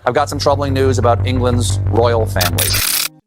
I've got some troubling news about England's royal family.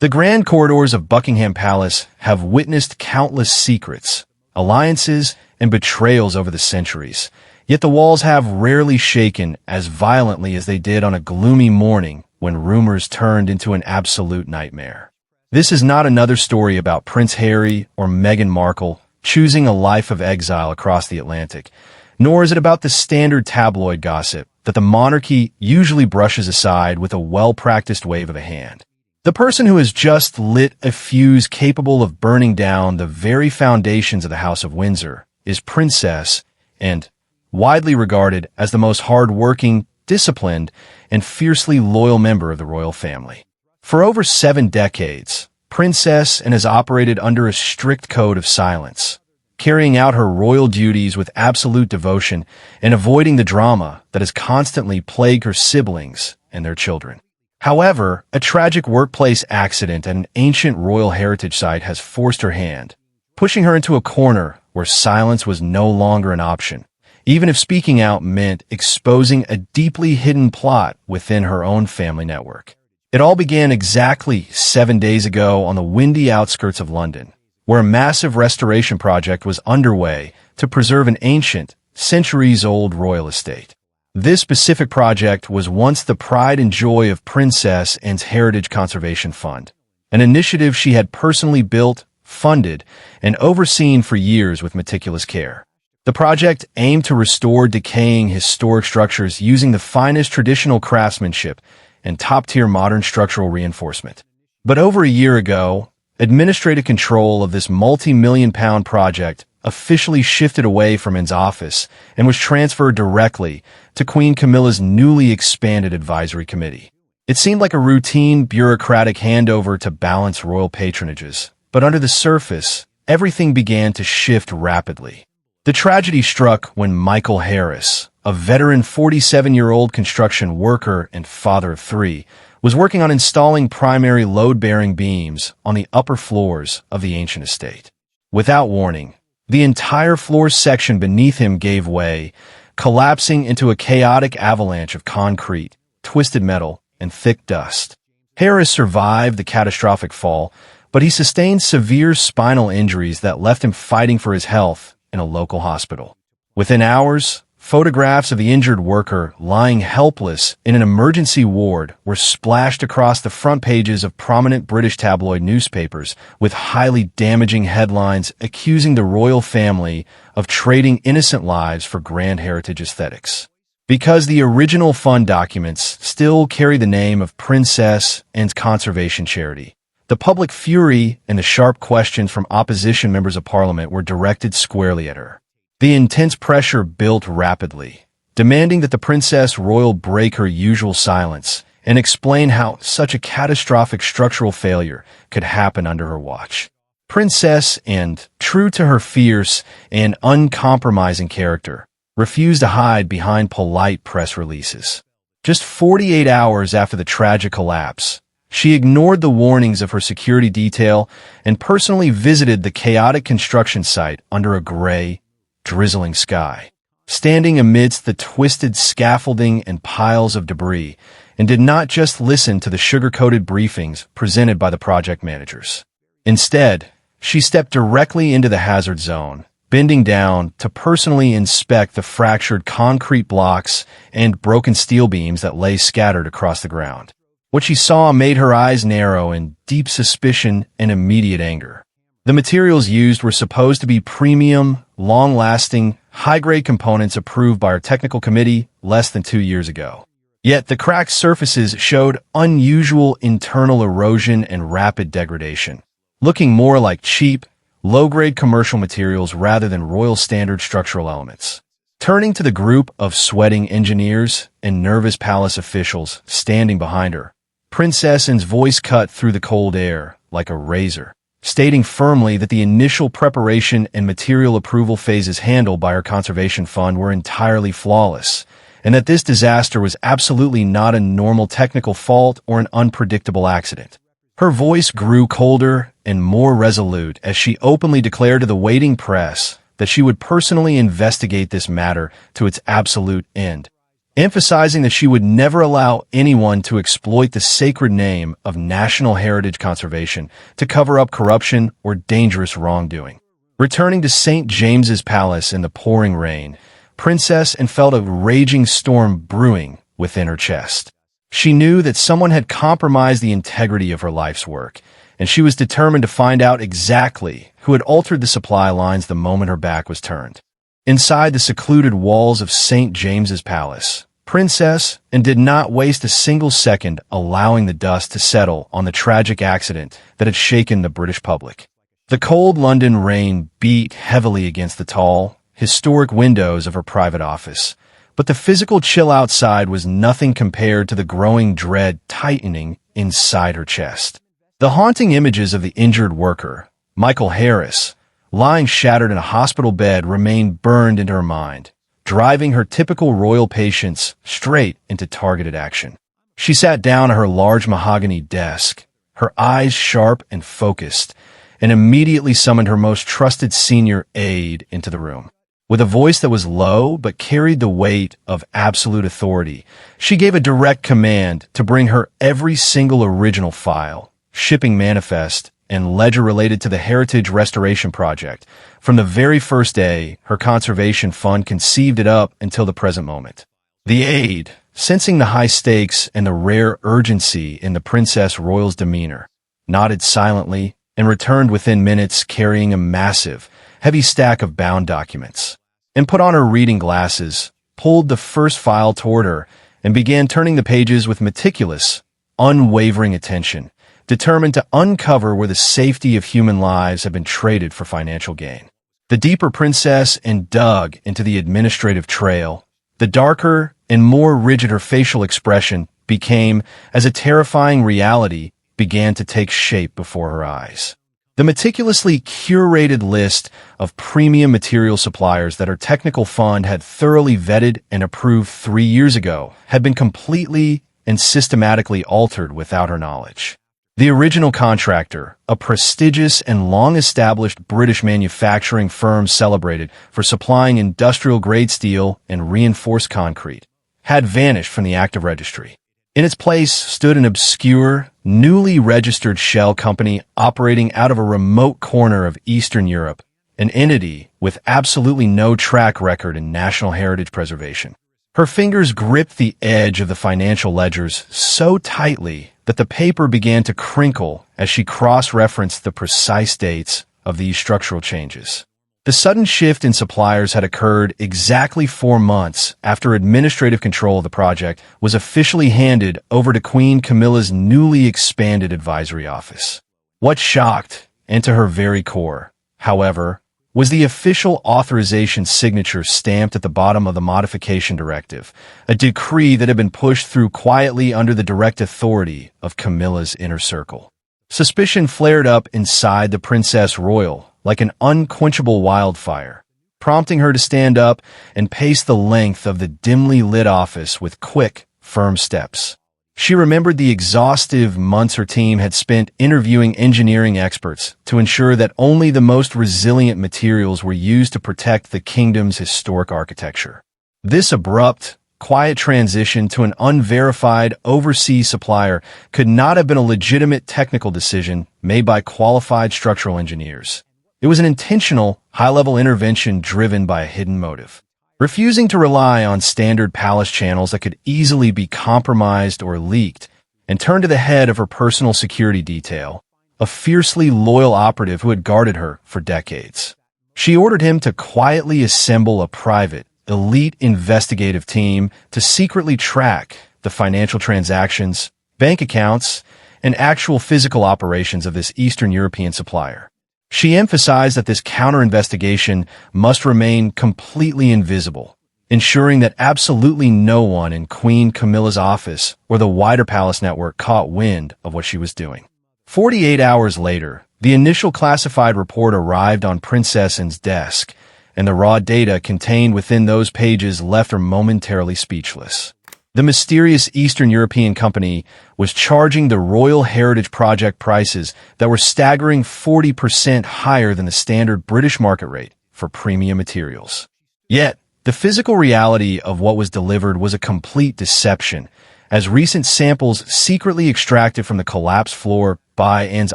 The grand corridors of Buckingham Palace have witnessed countless secrets, alliances, and betrayals over the centuries. Yet the walls have rarely shaken as violently as they did on a gloomy morning when rumors turned into an absolute nightmare. This is not another story about Prince Harry or Meghan Markle choosing a life of exile across the Atlantic, nor is it about the standard tabloid gossip that the monarchy usually brushes aside with a well-practiced wave of a hand. The person who has just lit a fuse capable of burning down the very foundations of the House of Windsor is Princess, and widely regarded as the most hard-working, disciplined, and fiercely loyal member of the royal family. For over 7 decades, Princess has operated under a strict code of silence, carrying out her royal duties with absolute devotion and avoiding the drama that has constantly plagued her siblings and their children. However, a tragic workplace accident at an ancient royal heritage site has forced her hand, pushing her into a corner where silence was no longer an option, even if speaking out meant exposing a deeply hidden plot within her own family network. It all began exactly 7 days ago on the windy outskirts of London, where a massive restoration project was underway to preserve an ancient, centuries-old royal estate. This specific project was once the pride and joy of Princess Anne's Heritage Conservation Fund, an initiative she had personally built, funded, and overseen for years with meticulous care. The project aimed to restore decaying historic structures using the finest traditional craftsmanship and top-tier modern structural reinforcement. But over a year ago, administrative control of this multi-million-pound project officially shifted away from Anne's office and was transferred directly to Queen Camilla's newly expanded advisory committee. It seemed like a routine bureaucratic handover to balance royal patronages, but under the surface, everything began to shift rapidly. The tragedy struck when Michael Harris, a veteran 47-year-old construction worker and father of 3, was working on installing primary load-bearing beams on the upper floors of the ancient estate. Without warning, the entire floor section beneath him gave way, collapsing into a chaotic avalanche of concrete, twisted metal, and thick dust. Harris survived the catastrophic fall, but he sustained severe spinal injuries that left him fighting for his health in a local hospital. Within hours, photographs of the injured worker lying helpless in an emergency ward were splashed across the front pages of prominent British tabloid newspapers, with highly damaging headlines accusing the royal family of trading innocent lives for grand heritage aesthetics. Because the original fund documents still carry the name of Princess Anne's Conservation Charity, the public fury and the sharp questions from opposition members of parliament were directed squarely at her. The intense pressure built rapidly, demanding that the Princess Royal break her usual silence and explain how such a catastrophic structural failure could happen under her watch. Princess Anne, true to her fierce and uncompromising character, refused to hide behind polite press releases. Just 48 hours after the tragic collapse, she ignored the warnings of her security detail and personally visited the chaotic construction site under a gray, drizzling sky, standing amidst the twisted scaffolding and piles of debris, and did not just listen to the sugar-coated briefings presented by the project managers. Instead, she stepped directly into the hazard zone, bending down to personally inspect the fractured concrete blocks and broken steel beams that lay scattered across the ground. What she saw made her eyes narrow in deep suspicion and immediate anger. The materials used were supposed to be premium, long-lasting, high-grade components approved by our technical committee less than 2 years ago. Yet the cracked surfaces showed unusual internal erosion and rapid degradation, looking more like cheap, low-grade commercial materials rather than royal standard structural elements. Turning to the group of sweating engineers and nervous palace officials standing behind her, Princess Anne's voice cut through the cold air like a razor, stating firmly that the initial preparation and material approval phases handled by her conservation fund were entirely flawless, and that this disaster was absolutely not a normal technical fault or an unpredictable accident. Her voice grew colder and more resolute as she openly declared to the waiting press that she would personally investigate this matter to its absolute end. emphasizing that she would never allow anyone to exploit the sacred name of national heritage conservation to cover up corruption or dangerous wrongdoing. Returning to St. James's Palace in the pouring rain, Princess Anne felt a raging storm brewing within her chest. She knew that someone had compromised the integrity of her life's work, and she was determined to find out exactly who had altered the supply lines the moment her back was turned. Inside the secluded walls of St. James's Palace, Princess Anne did not waste a single second allowing the dust to settle on the tragic accident that had shaken the British public. The cold London rain beat heavily against the tall, historic windows of her private office, but the physical chill outside was nothing compared to the growing dread tightening inside her chest. The haunting images of the injured worker, Michael Harris, lying shattered in a hospital bed remained burned into her mind, driving her typical royal patience straight into targeted action. She sat down at her large mahogany desk, her eyes sharp and focused, and immediately summoned her most trusted senior aide into the room. With a voice that was low but carried the weight of absolute authority, she gave a direct command to bring her every single original file, shipping manifest, and ledger related to the Heritage Restoration Project. From the very first day, her conservation fund conceived it up until the present moment. The aide, sensing the high stakes and the rare urgency in the Princess Royal's demeanor, nodded silently and returned within minutes carrying a massive, heavy stack of bound documents, and put on her reading glasses, pulled the first file toward her, and began turning the pages with meticulous, unwavering attention, determined to uncover where the safety of human lives had been traded for financial gain. The deeper Princess Anne dug into the administrative trail, the darker and more rigid her facial expression became as a terrifying reality began to take shape before her eyes. The meticulously curated list of premium material suppliers that her technical fund had thoroughly vetted and approved 3 years ago had been completely and systematically altered without her knowledge. The original contractor, a prestigious and long-established British manufacturing firm celebrated for supplying industrial-grade steel and reinforced concrete, had vanished from the active registry. In its place stood an obscure, newly registered shell company operating out of a remote corner of Eastern Europe, an entity with absolutely no track record in national heritage preservation. Her fingers gripped the edge of the financial ledgers so tightly that the paper began to crinkle as she cross-referenced the precise dates of these structural changes. The sudden shift in suppliers had occurred exactly 4 months after administrative control of the project was officially handed over to Queen Camilla's newly expanded advisory office. What shocked, and to her very core, however, was the official authorization signature stamped at the bottom of the modification directive, a decree that had been pushed through quietly under the direct authority of Camilla's inner circle. Suspicion flared up inside the Princess Royal like an unquenchable wildfire, prompting her to stand up and pace the length of the dimly lit office with quick, firm steps. She remembered the exhaustive months her team had spent interviewing engineering experts to ensure that only the most resilient materials were used to protect the kingdom's historic architecture. This abrupt, quiet transition to an unverified overseas supplier could not have been a legitimate technical decision made by qualified structural engineers. It was an intentional, high-level intervention driven by a hidden motive. Refusing to rely on standard palace channels that could easily be compromised or leaked, and turned to the head of her personal security detail, a fiercely loyal operative who had guarded her for decades. She ordered him to quietly assemble a private, elite investigative team to secretly track the financial transactions, bank accounts, and actual physical operations of this Eastern European supplier. She emphasized that this counter-investigation must remain completely invisible, ensuring that absolutely no one in Queen Camilla's office or the wider palace network caught wind of what she was doing. 48 hours later, the initial classified report arrived on Princess Anne's desk, and the raw data contained within those pages left her momentarily speechless. The mysterious Eastern European company was charging the Royal Heritage Project prices that were staggering 40% higher than the standard British market rate for premium materials. Yet, The physical reality of what was delivered was a complete deception, as recent samples secretly extracted from the collapsed floor by AN's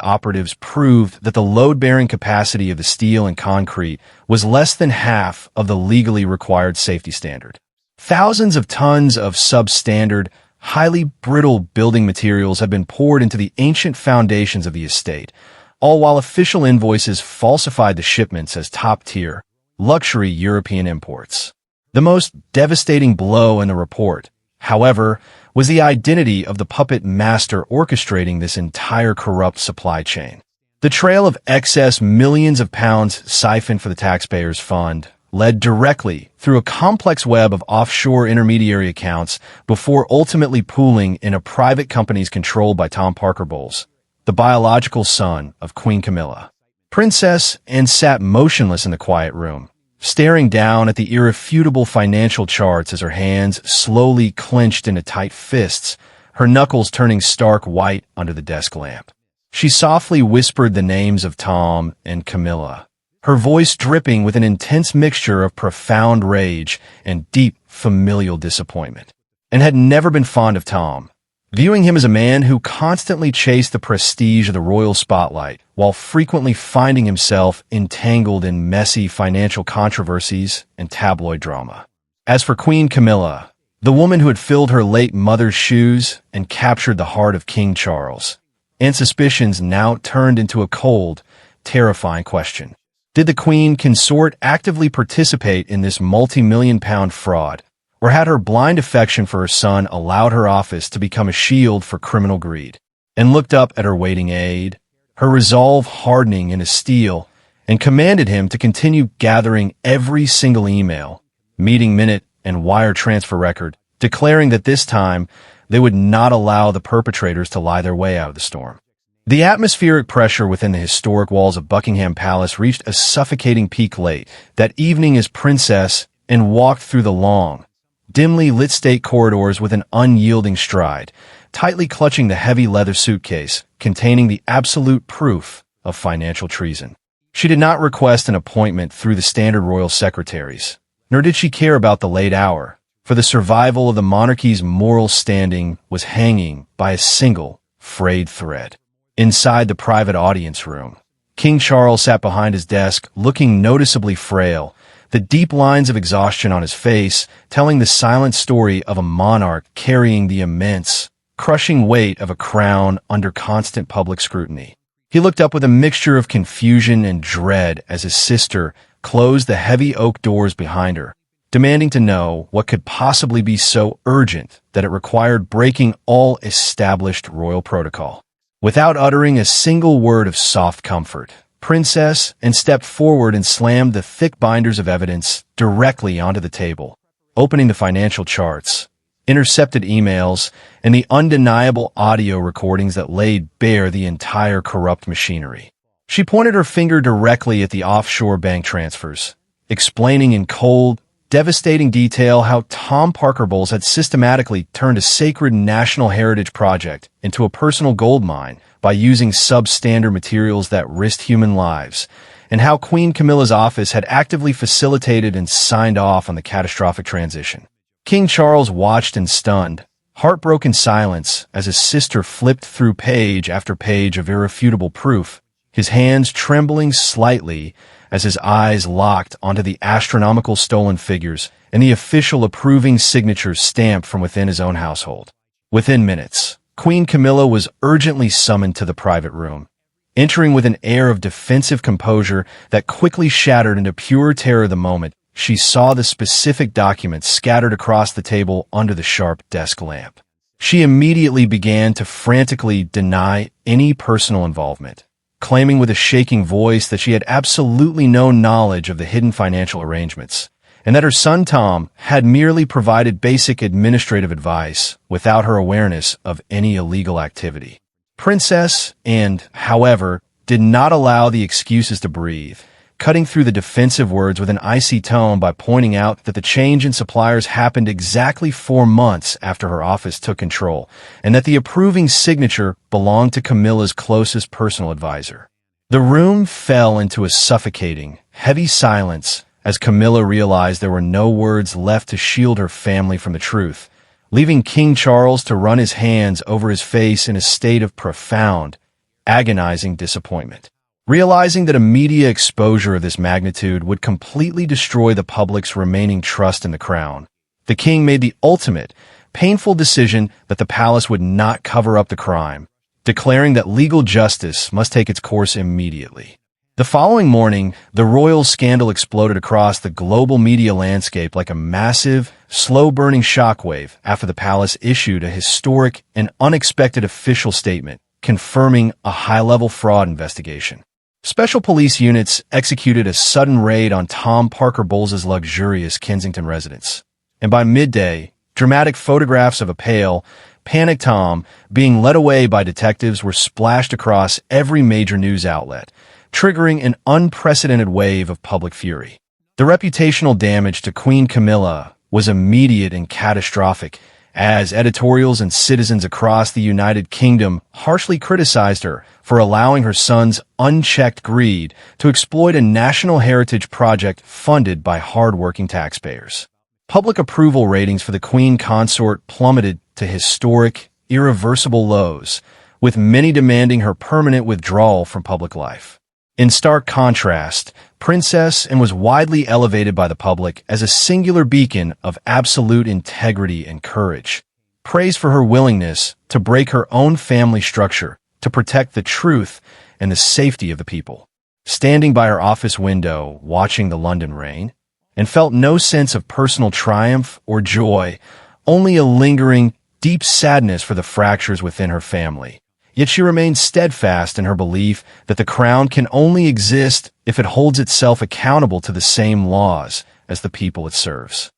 operatives proved that the load-bearing capacity of the steel and concrete was less than half of the legally required safety standard. Thousands of tons of substandard, highly brittle building materials have been poured into the ancient foundations of the estate, all while official invoices falsified the shipments as top-tier, luxury European imports. The most devastating blow in the report, however, was the identity of the puppet master orchestrating this entire corrupt supply chain. The trail of excess millions of pounds siphoned for the taxpayers' fund led directly through a complex web of offshore intermediary accounts before ultimately pooling in a private company's controlled by Tom Parker Bowles, the biological son of Queen Camilla. Princess Anne sat motionless in the quiet room, staring down at the irrefutable financial charts as her hands slowly clenched into tight fists, her knuckles turning stark white under the desk lamp. She softly whispered the names of Tom and Camilla, her voice dripping with an intense mixture of profound rage and deep familial disappointment. And had never been fond of Tom, viewing him as a man who constantly chased the prestige of the royal spotlight while frequently finding himself entangled in messy financial controversies and tabloid drama. As for Queen Camilla, the woman who had filled her late mother's shoes and captured the heart of King Charles, Anne's suspicions now turned into a cold, terrifying question. Did the Queen consort actively participate in this multi-million-pound fraud, or had her blind affection for her son allowed her office to become a shield for criminal greed? And looked up at her waiting aide, her resolve hardening into steel, and commanded him to continue gathering every single email, meeting minute, and wire transfer record, declaring that this time they would not allow the perpetrators to lie their way out of the storm. The atmospheric pressure within the historic walls of Buckingham Palace reached a suffocating peak late that evening as Princess Anne walked through the long, dimly lit state corridors with an unyielding stride, tightly clutching the heavy leather suitcase containing the absolute proof of financial treason. She did not request an appointment through the standard royal secretaries, nor did she care about the late hour, for the survival of the monarchy's moral standing was hanging by a single frayed thread. Inside the private audience room, King Charles sat behind his desk, looking noticeably frail, the deep lines of exhaustion on his face telling the silent story of a monarch carrying the immense, crushing weight of a crown under constant public scrutiny. He looked up with a mixture of confusion and dread as his sister closed the heavy oak doors behind her, demanding to know what could possibly be so urgent that it required breaking all established royal protocol. Without uttering a single word of soft comfort, Princess Anne stepped forward and slammed the thick binders of evidence directly onto the table, opening the financial charts, intercepted emails, and the undeniable audio recordings that laid bare the entire corrupt machinery. She pointed her finger directly at the offshore bank transfers, explaining in cold, devastating detail how Tom Parker Bowles had systematically turned a sacred national heritage project into a personal gold mine by using substandard materials that risked human lives, and how Queen Camilla's office had actively facilitated and signed off on the catastrophic transition. King Charles watched in stunned, heartbroken silence as his sister flipped through page after page of irrefutable proof, his hands trembling slightly as his eyes locked onto the astronomical stolen figures and the official approving signatures stamped from within his own household. Within minutes, Queen Camilla was urgently summoned to the private room, entering with an air of defensive composure that quickly shattered into pure terror the moment she saw the specific documents scattered across the table under the sharp desk lamp. She immediately began to frantically deny any personal involvement, claiming with a shaking voice that she had absolutely no knowledge of the hidden financial arrangements, and that her son Tom had merely provided basic administrative advice without her awareness of any illegal activity. Princess Anne, however, did not allow the excuses to breathe, cutting through the defensive words with an icy tone by pointing out that the change in suppliers happened exactly 4 months after her office took control, and that the approving signature belonged to Camilla's closest personal advisor. The room fell into a suffocating, heavy silence as Camilla realized there were no words left to shield her family from the truth, leaving King Charles to run his hands over his face in a state of profound, agonizing disappointment. Realizing that a media exposure of this magnitude would completely destroy the public's remaining trust in the crown, the king made the ultimate, painful decision that the palace would not cover up the crime, declaring that legal justice must take its course immediately. The following morning, the royal scandal exploded across the global media landscape like a massive, slow-burning shockwave after the palace issued a historic and unexpected official statement confirming a high-level fraud investigation. Special police units executed a sudden raid on Tom Parker Bowles' luxurious Kensington residence, and by midday, dramatic photographs of a pale, panicked Tom being led away by detectives were splashed across every major news outlet, triggering an unprecedented wave of public fury. The reputational damage to Queen Camilla was immediate and catastrophic, as editorials and citizens across the United Kingdom harshly criticized her for allowing her son's unchecked greed to exploit a national heritage project funded by hard-working taxpayers. Public approval ratings for the Queen consort plummeted to historic, irreversible lows, with many demanding her permanent withdrawal from public life. In stark contrast, Princess Anne was widely elevated by the public as a singular beacon of absolute integrity and courage, praised for her willingness to break her own family structure to protect the truth and the safety of the people. Standing by her office window, watching the London rain, and felt no sense of personal triumph or joy, only a lingering, deep sadness for the fractures within her family. Yet she remained steadfast in her belief that the crown can only exist if it holds itself accountable to the same laws as the people it serves.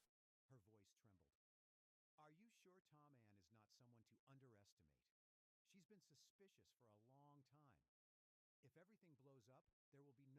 Are you sure Tom Ann is not someone to underestimate? She's been suspicious for a long time. If everything blows up, there will be no